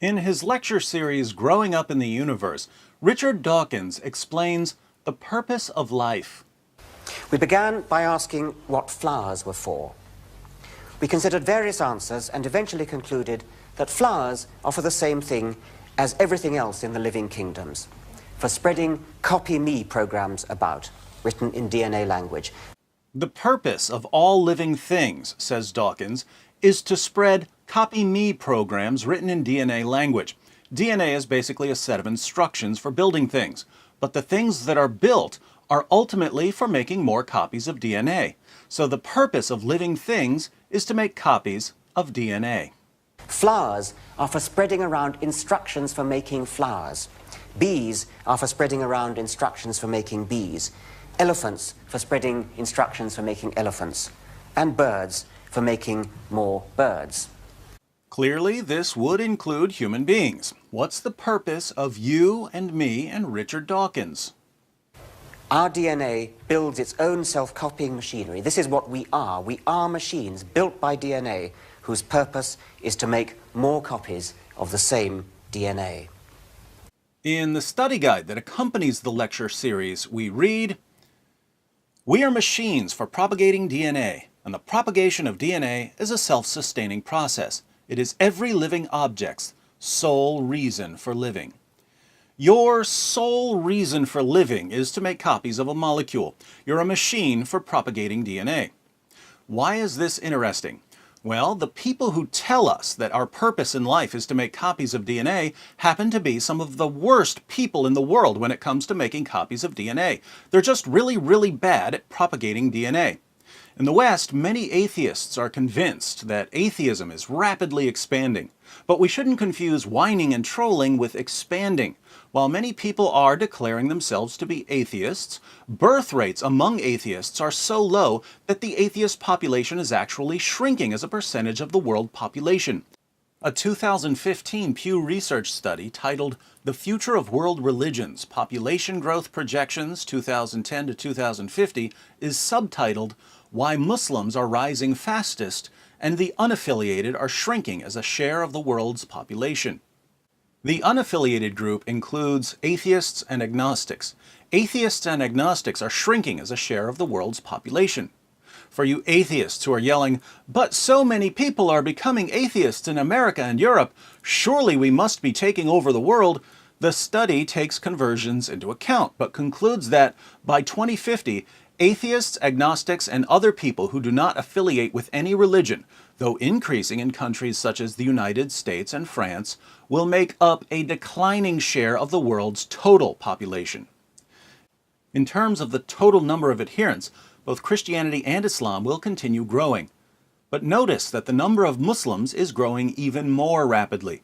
In his lecture series, Growing Up in the Universe, Richard Dawkins explains the purpose of life. We began by asking what flowers were for. We considered various answers and eventually concluded that flowers are for the same thing as everything else in the living kingdoms, for spreading copy me programs about, written in DNA language. The purpose of all living things, says Dawkins, is to spread copy me programs written in DNA language. DNA is basically a set of instructions for building things, but the things that are built are ultimately for making more copies of DNA. So the purpose of living things is to make copies of DNA. Flowers are for spreading around instructions for making flowers. Bees are for spreading around instructions for making bees. Elephants for spreading instructions for making elephants. And birds for making more birds. Clearly, this would include human beings. What's the purpose of you and me and Richard Dawkins? Our DNA builds its own self-copying machinery. This is what we are. We are machines built by DNA whose purpose is to make more copies of the same DNA. In the study guide that accompanies the lecture series, we read, "We are machines for propagating DNA, and the propagation of DNA is a self-sustaining process. It is every living object's sole reason for living." Your sole reason for living is to make copies of a molecule. You're a machine for propagating DNA. Why is this interesting? Well, the people who tell us that our purpose in life is to make copies of DNA happen to be some of the worst people in the world when it comes to making copies of DNA. They're just really, really bad at propagating DNA. In the West, many atheists are convinced that atheism is rapidly expanding. But we shouldn't confuse whining and trolling with expanding. While many people are declaring themselves to be atheists, birth rates among atheists are so low that the atheist population is actually shrinking as a percentage of the world population. A 2015 Pew Research study titled The Future of World Religions, Population Growth Projections 2010 to 2050 is subtitled Why Muslims Are Rising Fastest and the Unaffiliated Are Shrinking as a Share of the World's Population. The unaffiliated group includes atheists and agnostics. Atheists and agnostics are shrinking as a share of the world's population. For you atheists who are yelling, "But so many people are becoming atheists in America and Europe, surely we must be taking over the world," the study takes conversions into account, but concludes that by 2050, atheists, agnostics, and other people who do not affiliate with any religion, though increasing in countries such as the United States and France, will make up a declining share of the world's total population. In terms of the total number of adherents, both Christianity and Islam will continue growing. But notice that the number of Muslims is growing even more rapidly.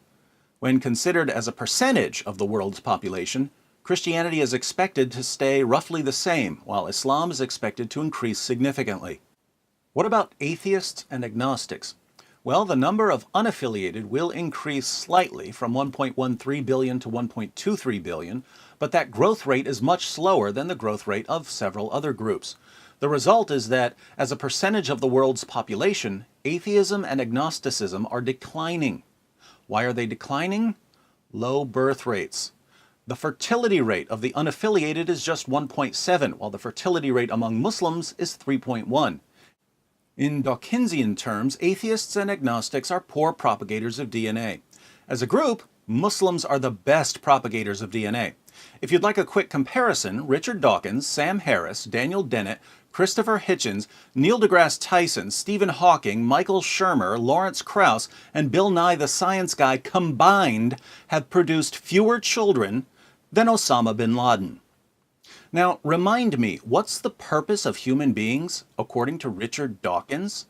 When considered as a percentage of the world's population, Christianity is expected to stay roughly the same, while Islam is expected to increase significantly. What about atheists and agnostics? Well, the number of unaffiliated will increase slightly from 1.13 billion to 1.23 billion, but that growth rate is much slower than the growth rate of several other groups. The result is that, as a percentage of the world's population, atheism and agnosticism are declining. Why are they declining? Low birth rates. The fertility rate of the unaffiliated is just 1.7, while the fertility rate among Muslims is 3.1. In Dawkinsian terms, atheists and agnostics are poor propagators of DNA. As a group, Muslims are the best propagators of DNA. If you'd like a quick comparison, Richard Dawkins, Sam Harris, Daniel Dennett, Christopher Hitchens, Neil deGrasse Tyson, Stephen Hawking, Michael Shermer, Lawrence Krauss, and Bill Nye the Science Guy combined have produced fewer children than Osama bin Laden. Now, remind me, what's the purpose of human beings, according to Richard Dawkins?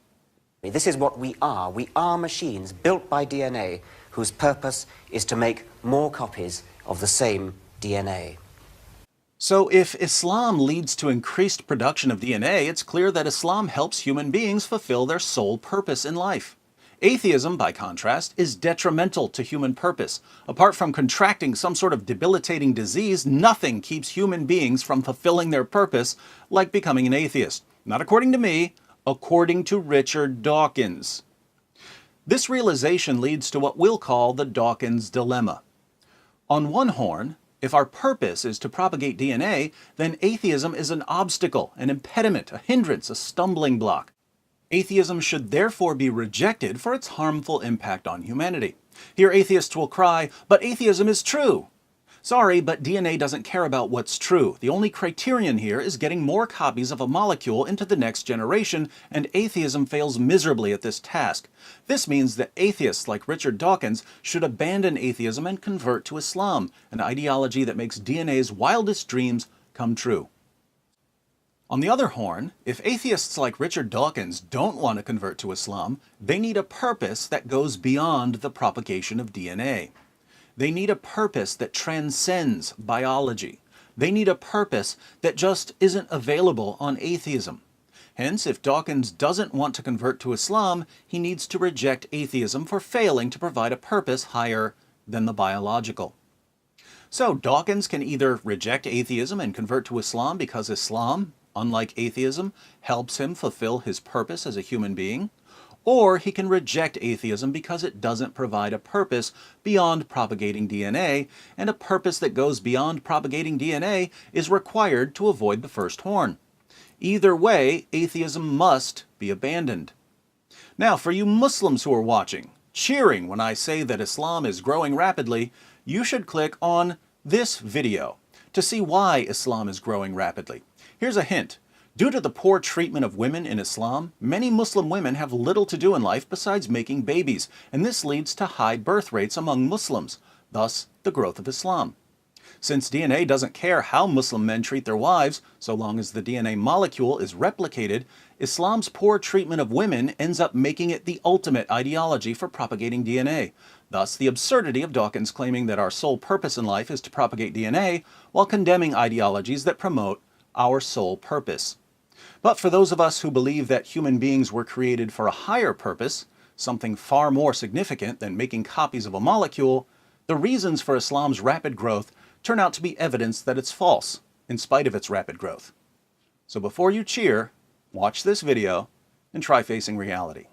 This is what we are. We are machines built by DNA whose purpose is to make more copies of the same DNA. So if Islam leads to increased production of DNA, it's clear that Islam helps human beings fulfill their sole purpose in life. Atheism, by contrast, is detrimental to human purpose. Apart from contracting some sort of debilitating disease, nothing keeps human beings from fulfilling their purpose, like becoming an atheist. Not according to me, according to Richard Dawkins. This realization leads to what we'll call the Dawkins dilemma. On one horn, if our purpose is to propagate DNA, then atheism is an obstacle, an impediment, a hindrance, a stumbling block. Atheism should therefore be rejected for its harmful impact on humanity. Here atheists will cry, "But atheism is true!" Sorry, but DNA doesn't care about what's true. The only criterion here is getting more copies of a molecule into the next generation, and atheism fails miserably at this task. This means that atheists like Richard Dawkins should abandon atheism and convert to Islam, an ideology that makes DNA's wildest dreams come true. On the other horn, if atheists like Richard Dawkins don't want to convert to Islam, they need a purpose that goes beyond the propagation of DNA. They need a purpose that transcends biology. They need a purpose that just isn't available on atheism. Hence, if Dawkins doesn't want to convert to Islam, he needs to reject atheism for failing to provide a purpose higher than the biological. So Dawkins can either reject atheism and convert to Islam because Islam, unlike atheism, helps him fulfill his purpose as a human being, or he can reject atheism because it doesn't provide a purpose beyond propagating DNA, and a purpose that goes beyond propagating DNA is required to avoid the first horn. Either way, atheism must be abandoned. Now, for you Muslims who are watching, cheering when I say that Islam is growing rapidly, you should click on this video to see why Islam is growing rapidly. Here's a hint. Due to the poor treatment of women in Islam, many Muslim women have little to do in life besides making babies, and this leads to high birth rates among Muslims, thus the growth of Islam. Since DNA doesn't care how Muslim men treat their wives, so long as the DNA molecule is replicated, Islam's poor treatment of women ends up making it the ultimate ideology for propagating DNA. Thus, the absurdity of Dawkins claiming that our sole purpose in life is to propagate DNA, while condemning ideologies that promote our sole purpose. But for those of us who believe that human beings were created for a higher purpose, something far more significant than making copies of a molecule, the reasons for Islam's rapid growth turn out to be evidence that it's false, in spite of its rapid growth. So before you cheer, watch this video and try facing reality.